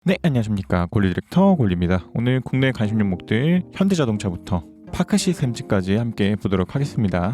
네, 안녕하십니까. 골리 디렉터 골리입니다. 오늘 국내 관심 종목들 현대자동차부터 파크시스템즈까지 함께 보도록 하겠습니다.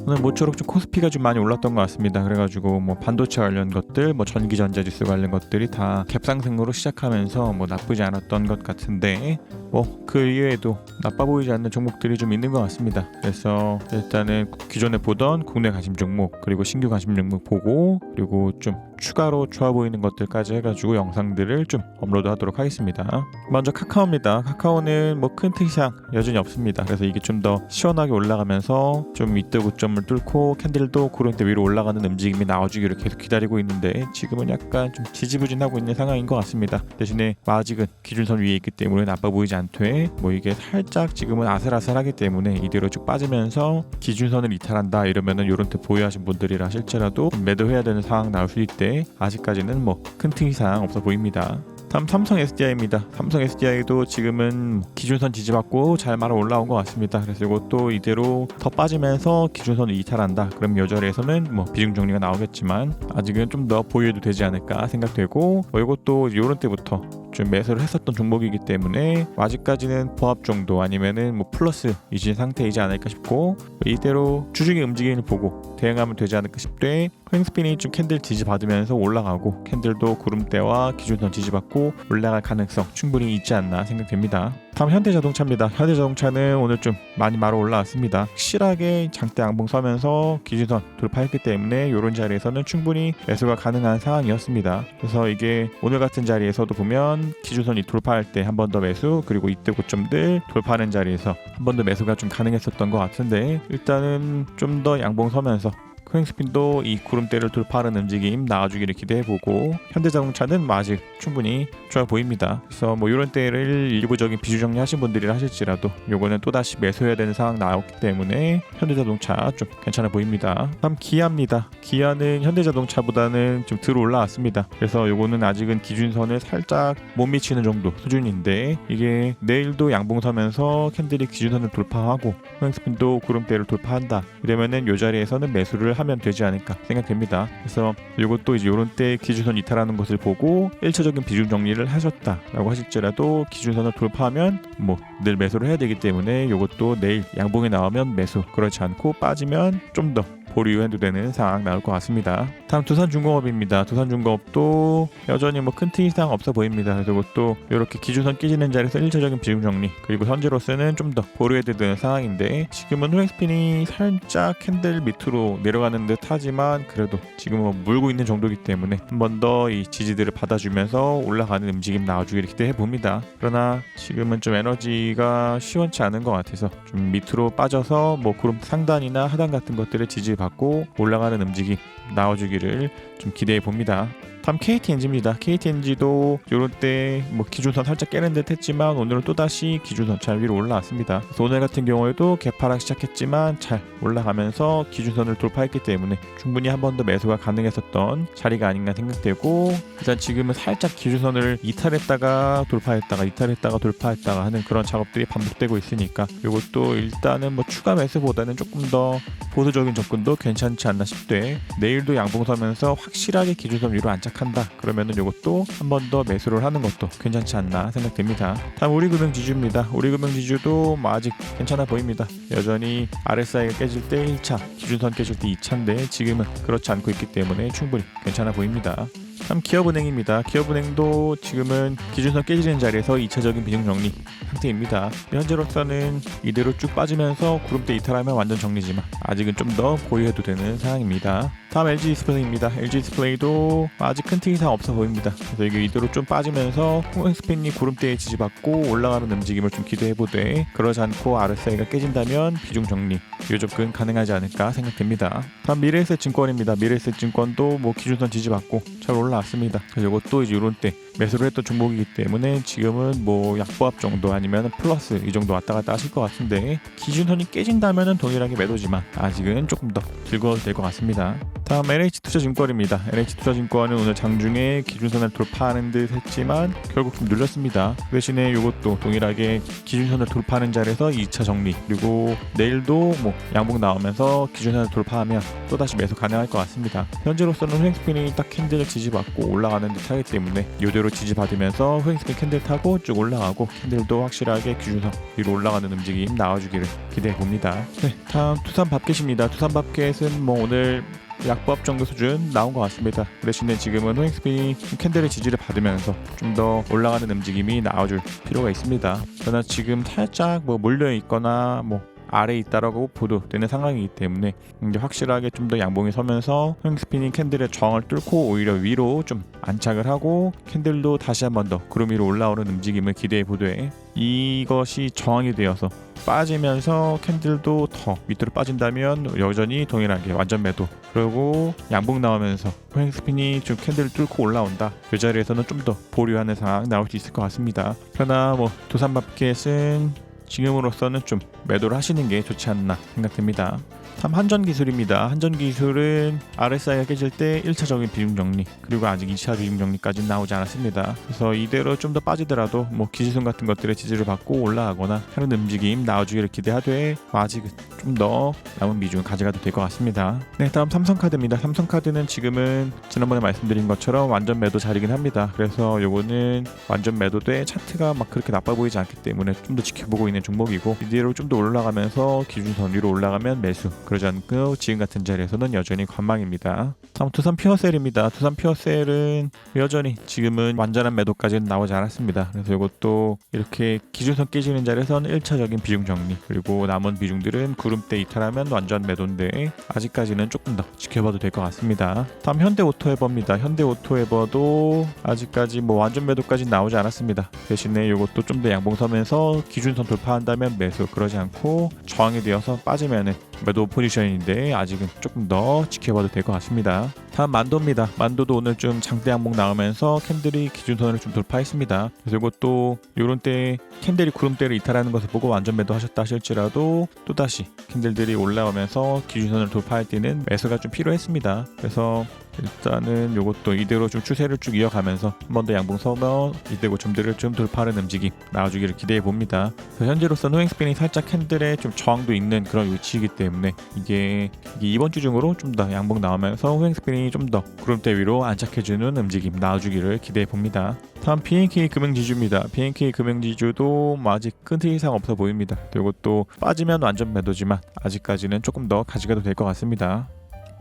오늘 모쪼록 좀 코스피가 좀 많이 올랐던 것 같습니다. 그래가지고 뭐 반도체 관련 것들, 뭐 전기전자지수 관련 것들이 다 갭상승으로 시작하면서 뭐 나쁘지 않았던 것 같은데 뭐 그 이외에도 나빠 보이지 않는 종목들이 좀 있는 것 같습니다. 그래서 일단은 기존에 보던 국내 관심 종목 그리고 신규 관심 종목 보고 그리고 좀 추가로 좋아 보이는 것들까지 해가지고 영상들을 좀 업로드하도록 하겠습니다. 먼저 카카오입니다. 카카오는 뭐 큰 특이사항 여전히 없습니다. 그래서 이게 좀 더 시원하게 올라가면서 좀 이때 고점을 뚫고 캔들도 구름대 위로 올라가는 움직임이 나와주기를 계속 기다리고 있는데 지금은 약간 좀 지지부진하고 있는 상황인 것 같습니다. 대신에 아직은 기준선 위에 있기 때문에 나빠 보이지 않되 뭐 이게 살짝 지금은 아슬아슬하기 때문에 이대로 쭉 빠지면서 기준선을 이탈한다 이러면은 요런 트 보유하신 분들이라 실제라도 매도해야 되는 상황 나올 수 있대 아직까지는 뭐 큰 특이사항 없어 보입니다. 다음 삼성 SDI입니다. 삼성 SDI도 지금은 기준선 지지받고 잘 말아 올라온 것 같습니다. 그래서 이것도 이대로 더 빠지면서 기준선을 이탈한다. 그럼 요 자리에서는 뭐 비중 정리가 나오겠지만 아직은 좀 더 보유해도 되지 않을까 생각되고 이것도 요런 때부터 좀 매수를 했었던 종목이기 때문에 아직까지는 보합 정도 아니면은 뭐 플러스 이진 상태이지 않을까 싶고 이대로 주중의 움직임을 보고 대응하면 되지 않을까 싶되 코인스핀이 좀 캔들 지지받으면서 올라가고 캔들도 구름대와 기준선 지지받고 올라갈 가능성 충분히 있지 않나 생각됩니다. 다음 현대자동차입니다. 현대자동차는 오늘 좀 많이 말아 올라왔습니다. 확실하게 장대 양봉 서면서 기준선 돌파했기 때문에 이런 자리에서는 충분히 매수가 가능한 상황이었습니다. 그래서 이게 오늘 같은 자리에서도 보면 기준선이 돌파할 때 한 번 더 매수 그리고 이때 고점들 돌파하는 자리에서 한 번 더 매수가 좀 가능했었던 것 같은데 일단은 좀 더 양봉 서면서 코인스핀도 이 구름대를 돌파하는 움직임 나와주기를 기대해보고 현대자동차는 아직 충분히 좋아 보입니다. 그래서 뭐 이런 때를 일부적인 비중 정리하신 분들이 하실지라도 요거는 또다시 매수해야 되는 상황 나왔기 때문에 현대자동차 좀 괜찮아 보입니다. 다음 기아입니다. 기아는 현대자동차보다는 좀 덜 올라왔습니다. 그래서 요거는 아직은 기준선을 살짝 못 미치는 정도 수준인데 이게 내일도 양봉 서면서 캔들이 기준선을 돌파하고 코인스핀도 구름대를 돌파한다. 이러면은 요 자리에서는 매수를 하면 되지 않을까 생각됩니다. 그래서 이것도 이제 이런 때 기준선 이탈하는 것을 보고 1차적인 비중 정리를 하셨다라고 하실지라도 기준선을 돌파하면 뭐 늘 매수를 해야 되기 때문에 이것도 내일 양봉에 나오면 매수 그렇지 않고 빠지면 좀 더 보류해도 되는 상황 나올 것 같습니다. 다음 두산중공업입니다. 두산중공업도 여전히 뭐 큰 특이사항 없어 보입니다. 그래서 이것도 이렇게 기준선 깨지는 자리에서 1차적인 비중 정리 그리고 현재로서는 좀 더 보류해도 되는 상황인데 지금은 후엑스핀이 살짝 캔들 밑으로 내려가는 듯 하지만 그래도 지금은 물고 있는 정도이기 때문에 한 번 더 이 지지들을 받아주면서 올라가는 움직임 나와주기를 기대해 봅니다. 그러나 지금은 좀 에너지가 시원치 않은 것 같아서 좀 밑으로 빠져서 뭐 구름 상단이나 하단 같은 것들을 지지받고 올라가는 움직임 나와주기를 좀 기대해 봅니다. 다음 KTNG입니다. KTNG도 이런 때 뭐 기준선 살짝 깨는 듯 했지만 오늘은 또다시 기준선 잘 위로 올라왔습니다. 그래서 오늘 같은 경우에도 개파락 시작했지만 잘 올라가면서 기준선을 돌파했기 때문에 충분히 한 번 더 매수가 가능했었던 자리가 아닌가 생각되고 일단 지금은 살짝 기준선을 이탈했다가 돌파했다가 이탈했다가 돌파했다가 하는 그런 작업들이 반복되고 있으니까 이것도 일단은 뭐 추가 매수보다는 조금 더 보수적인 접근도 괜찮지 않나 싶되 내일도 양봉 서면서 확실하게 기준선 위로 안착한다 그러면은 이것도 한 번 더 매수를 하는 것도 괜찮지 않나 생각됩니다. 다음 우리금융지주입니다. 우리금융지주도 뭐 아직 괜찮아 보입니다. 여전히 RSI가 깨질 때 1차 기준선 깨질 때 2차인데 지금은 그렇지 않고 있기 때문에 충분히 괜찮아 보입니다. 다음 기업은행입니다. 기업은행도 지금은 기준선 깨지는 자리에서 2차적인 비중 정리 상태입니다. 현재로서는 이대로 쭉 빠지면서 구름대 이탈하면 완전 정리지만 아직은 좀 더 보유해도 되는 상황입니다. 다음 LG디스플레이입니다. LG디스플레이도 아직 큰 특이사항 없어 보입니다. 그래서 이게 이대로 좀 빠지면서 코인스핀이 구름대에 지지받고 올라가는 움직임을 좀 기대해보되 그러지 않고 RSI가 깨진다면 비중 정리 요 접근 가능하지 않을까 생각됩니다. 다음 미래에셋증권입니다. 미래에셋증권도 뭐 기준선 지지받고 잘 올라왔습니다. 그래서 이것도 이제 이런 때 매수를 했던 종목이기 때문에 지금은 뭐 약보합 정도 아니면 플러스 이 정도 왔다 갔다 하실 것 같은데 기준선이 깨진다면 동일하게 매도지만 아직은 조금 더 즐거워도 될 것 같습니다. 다음 NH투자증권입니다. NH투자증권은 오늘 장중에 기준선을 돌파하는 듯 했지만 결국 좀 눌렸습니다. 그 대신에 이것도 동일하게 기준선을 돌파하는 자리에서 2차 정리, 그리고 내일도 뭐 양봉 나오면서 기준선을 돌파하면 또다시 매수 가능할 것 같습니다. 현재로서는 후행스핀이 딱 캔들을 지지받고 올라가는 듯 하기 때문에 이대로 지지받으면서 후행스핀 캔들 타고 쭉 올라가고 캔들도 확실하게 기준선 위로 올라가는 움직임 나와주기를 기대해 봅니다. 네, 다음 투산밥켓입니다. 투산밥켓은 뭐 오늘 약보합 정도 수준 나온 것 같습니다. 그 대신에 지금은 후행스핀이 캔들의 지지를 받으면서 좀 더 올라가는 움직임이 나와줄 필요가 있습니다. 그러나 지금 살짝 뭐 몰려 있거나 뭐 아래에 있다라고 보도되는 상황이기 때문에 이제 확실하게 좀 더 양봉이 서면서 후행스핀이 캔들의 저항을 뚫고 오히려 위로 좀 안착을 하고 캔들도 다시 한 번 더 구름 위로 올라오는 움직임을 기대해 보되, 이것이 저항이 되어서 빠지면서 캔들도 더 밑으로 빠진다면 여전히 동일하게 완전 매도, 그리고 양봉 나오면서 후행스핀이 좀 캔들을 뚫고 올라온다, 이 자리에서는 좀 더 보류하는 상황 나올 수 있을 것 같습니다. 그러나 뭐 두산마켓은 지금으로서는 좀 매도를 하시는 게 좋지 않나 생각됩니다. 다음 한전기술입니다. 한전기술은 RSI가 깨질 때 1차적인 비중 정리, 그리고 아직 2차 비중 정리까지는 나오지 않았습니다. 그래서 이대로 좀 더 빠지더라도 뭐 기지선 같은 것들의 지지를 받고 올라가거나 하는 움직임 나와주기를 기대하되 아직은 좀 더 남은 비중 가져가도 될 것 같습니다. 네, 다음 삼성카드입니다. 삼성카드는 지금은 지난번에 말씀드린 것처럼 완전 매도 자리긴 합니다. 그래서 요거는 완전 매도돼 차트가 막 그렇게 나빠 보이지 않기 때문에 좀 더 지켜보고 있는 종목이고, 이대로 좀 더 올라가면서 기준선 위로 올라가면 매수, 그러지 않고 지금 같은 자리에서는 여전히 관망입니다. 다음 두산 퓨어셀입니다. 두산 퓨어셀은 여전히 지금은 완전한 매도까지는 나오지 않았습니다. 그래서 이것도 이렇게 기준선 깨지는 자리에서는 1차적인 비중 정리, 그리고 남은 비중들은 구름대 이탈하면 완전 매도인데 아직까지는 조금 더 지켜봐도 될 것 같습니다. 다음 현대오토에버입니다. 현대오토에버도 아직까지 뭐 완전 매도까지 나오지 않았습니다. 대신에 이것도 좀 더 양봉 서면서 기준선 돌파한다면 매수, 그러지 않고 저항이 되어서 빠지면은 매도 포지션인데 아직은 조금 더 지켜봐도 될 것 같습니다. 다음 만도입니다. 만도도 오늘 좀 장대 양봉 나오면서 캔들이 기준선을 좀 돌파했습니다. 그래서 이것도 이런 때 캔들이 구름대를 이탈하는 것을 보고 완전 매도하셨다 하실지라도 또다시 캔들들이 올라오면서 기준선을 돌파할 때는 매수가 좀 필요했습니다. 그래서 일단은 이것도 이대로 좀 추세를 쭉 이어가면서 한 번 더 양봉 서면 이대 고점들을 좀 돌파하는 움직임 나와주기를 기대해 봅니다. 현재로서는 후행스핀이 살짝 캔들에 좀 저항도 있는 그런 위치이기 때문에 이게 이번 주 중으로 좀 더 양봉 나오면서 후행스핀이 좀 더 구름대 위로 안착해주는 움직임 나와주기를 기대해 봅니다. 다음 BNK 금융지주입니다. BNK 금융지주도 뭐 아직 큰 틀 이상 없어 보입니다. 이것도 빠지면 완전 매도지만 아직까지는 조금 더 가져가도 될 것 같습니다.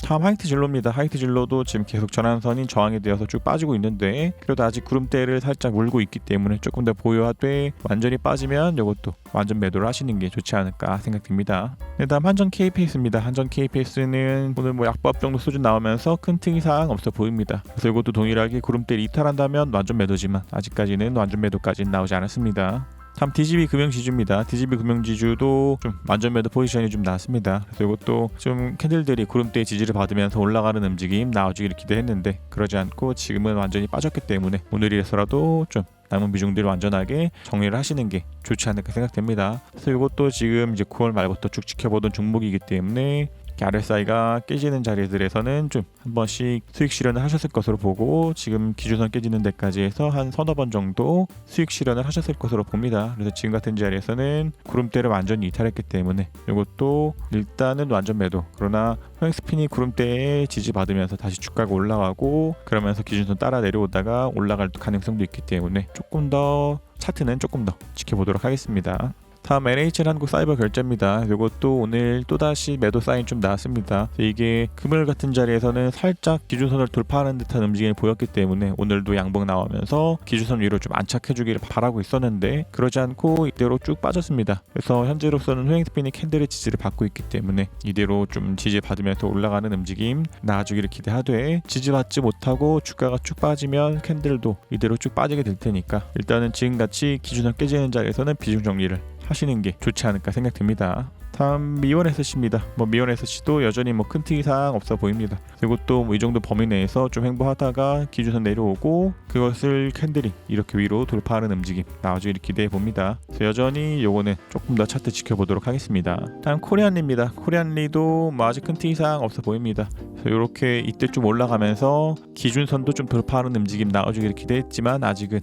다음 하이트진로입니다. 하이트진로도 지금 계속 전환선인 저항이 되어서 쭉 빠지고 있는데 그래도 아직 구름대를 살짝 물고 있기 때문에 조금 더 보유하되 완전히 빠지면 이것도 완전 매도를 하시는 게 좋지 않을까 생각됩니다. 네, 다음 한전 KPS입니다. 한전 KPS는 오늘 뭐 약보합 정도 수준 나오면서 큰 특이사항 없어 보입니다. 그래서 이것도 동일하게 구름대를 이탈한다면 완전 매도지만 아직까지는 완전 매도까지는 나오지 않았습니다. 다음 DGB 금융지주입니다. DGB 금융지주도 좀 완전 매도 포지션이 좀 나왔습니다. 그래서 이것도 좀 캔들들이 구름대의 지지를 받으면서 올라가는 움직임 나와주기를 기대했는데 그러지 않고 지금은 완전히 빠졌기 때문에 오늘이라서라도 좀 남은 비중들을 완전하게 정리를 하시는 게 좋지 않을까 생각됩니다. 그래서 이것도 지금 이제 9월 말부터 쭉 지켜보던 종목이기 때문에 RSI가 깨지는 자리들에서는 좀 한 번씩 수익 실현을 하셨을 것으로 보고 지금 기준선 깨지는 데까지 해서 한 서너 번 정도 수익 실현을 하셨을 것으로 봅니다. 그래서 지금 같은 자리에서는 구름대를 완전히 이탈했기 때문에 이것도 일단은 완전 매도, 그러나 후행스핀이 구름대에 지지받으면서 다시 주가가 올라가고 그러면서 기준선 따라 내려오다가 올라갈 가능성도 있기 때문에 조금 더 차트는 조금 더 지켜보도록 하겠습니다. 다음 NHN 한국사이버결제입니다. 이것도 오늘 또다시 매도 사인 좀 나왔습니다. 이게 금요일 같은 자리에서는 살짝 기준선을 돌파하는 듯한 움직임을 보였기 때문에 오늘도 양봉 나오면서 기준선 위로 좀 안착해주기를 바라고 있었는데 그러지 않고 이대로 쭉 빠졌습니다. 그래서 현재로서는 후행스핀이 캔들의 지지를 받고 있기 때문에 이대로 좀 지지받으면서 올라가는 움직임 나와주기를 기대하되, 지지받지 못하고 주가가 쭉 빠지면 캔들도 이대로 쭉 빠지게 될 테니까 일단은 지금같이 기준선 깨지는 자리에서는 비중 정리를 하시는 게 좋지 않을까 생각됩니다. 다음 미원 SC입니다. 미원 SC도 여전히 큰 특이사항 없어 보입니다. 그리고 또 이 정도 범위 내에서 좀 횡보하다가 기준선 내려오고 그것을 캔들이 이렇게 위로 돌파하는 움직임 나와주길 기대해 봅니다. 그래서 여전히 요거는 조금 더 차트 지켜보도록 하겠습니다. 다음 코리안리입니다. 코리안리도 아직 큰 특이사항 없어 보입니다. 그래서 이렇게 이때 좀 올라가면서 기준선도 좀 돌파하는 움직임 나와주길 기대했지만 아직은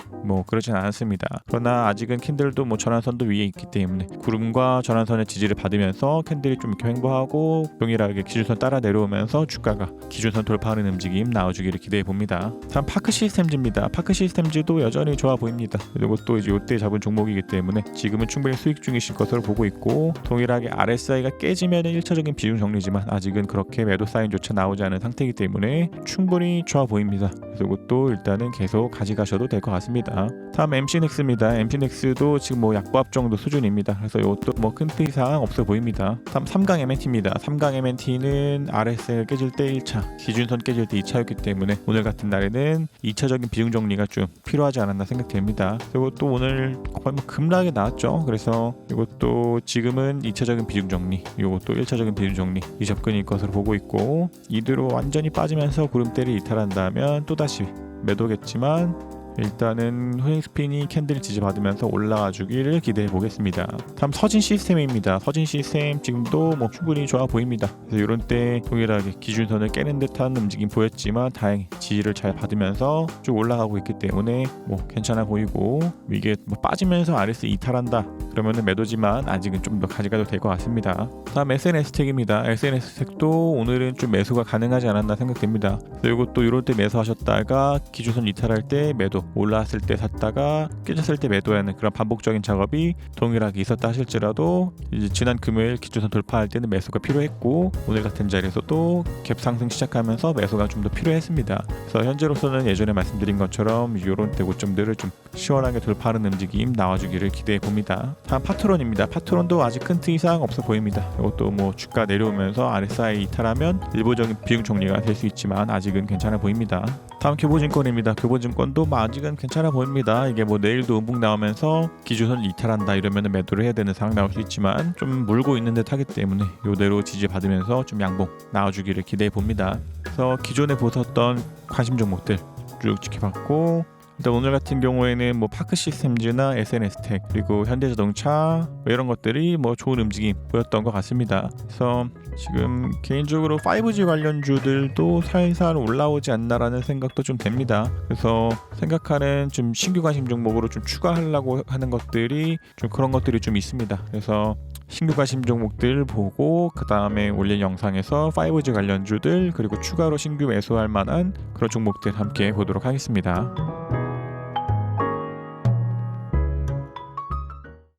그러진 않았습니다. 그러나 아직은 캔들도 전환선도 위에 있기 때문에 구름과 전환선의 지지를 받으면서 캔들이 좀 이렇게 횡보하고 동일하게 기준선 따라 내려오면서 주가가 기준선 돌파하는 움직임 나와주기를 기대해 봅니다. 다음 파크 시스템즈입니다. 파크 시스템즈도 여전히 좋아 보입니다. 그리고 또 이제 이때 잡은 종목이기 때문에 지금은 충분히 수익 중이실 것으로 보고 있고 동일하게 RSI가 깨지면 1차적인 비중 정리지만 아직은 그렇게 매도 사인조차 나오지 않은 상태이기 때문에 충분히 좋아 보입니다. 그래서 이것도 일단은 계속 가져가셔도 될 것 같습니다. 다음 MC넥스입니다. MC넥스도 지금 약보합 정도 수준입니다. 그래서 이것도 큰 특이사항 없어 보입니다. 다음 3강 MNT입니다. 3강 MNT는 RSI가 깨질 때 1차, 기준선 깨질 때 2차였기 때문에 오늘 같은 날에는 2차적인 비중 정리가 좀 필요하지 않았나 생각됩니다. 그리고 또 오늘 거의 급락이 나왔죠. 그래서 이것도 지금은 2차적인 비중 정리, 이것도 1차적인 비중 정리 이 접근일 것으로 보고 있고 이대로 완전히 빠지면서 구름대를 이탈한다면 또다시 매도겠지만 일단은 후행스핀이 캔들 지지받으면서 올라와 주기를 기대해 보겠습니다. 다음 서진 시스템입니다. 서진 시스템 지금도 충분히 좋아 보입니다. 그래서 이런 때 동일하게 기준선을 깨는 듯한 움직임 보였지만 다행히 지지를 잘 받으면서 쭉 올라가고 있기 때문에 괜찮아 보이고 이게 빠지면서 RS 이탈한다 그러면은 매도지만 아직은 좀 더 가져가도 될 것 같습니다. 다음 SNS택입니다. SNS택도 오늘은 좀 매수가 가능하지 않았나 생각됩니다. 그리고 또 이럴 때 매수하셨다가 기준선 이탈할 때 매도, 올라왔을 때 샀다가 깨졌을 때 매도하는 그런 반복적인 작업이 동일하게 있었다 하실지라도 이제 지난 금요일 기준선 돌파할 때는 매수가 필요했고 오늘 같은 자리에서도 갭 상승 시작하면서 매수가 좀 더 필요했습니다. 그래서 현재로서는 예전에 말씀드린 것처럼 이런 때 고점들을 좀 시원하게 돌파하는 움직임 나와주기를 기대해 봅니다. 다음 파트론입니다. 파트론도 아직 큰 특이사항 없어 보입니다. 이것도 주가 내려오면서 RSI 이탈하면 일부적인 비중 정리가 될 수 있지만 아직은 괜찮아 보입니다. 다음 교보증권입니다. 교보증권도 아직은 괜찮아 보입니다. 이게 내일도 음봉 나오면서 기준선 이탈한다 이러면 매도를 해야 되는 상황 나올 수 있지만 좀 물고 있는 듯 하기 때문에 이대로 지지받으면서 좀 양봉 나와주기를 기대해 봅니다. 그래서 기존에 보셨던 관심 종목들 쭉 지켜봤고 일단 오늘 같은 경우에는 파크 시스템즈나 SNS텍 그리고 현대자동차 이런 것들이 좋은 움직임 보였던 것 같습니다. 그래서 지금 개인적으로 5G 관련주들도 살살 올라오지 않나라는 생각도 좀 됩니다. 그래서 생각하는 좀 신규 관심 종목으로 좀 추가하려고 하는 것들이 좀 그런 것들이 좀 있습니다. 그래서 신규 관심 종목들 보고 그 다음에 올린 영상에서 5G 관련주들 그리고 추가로 신규 매수할 만한 그런 종목들 함께 보도록 하겠습니다.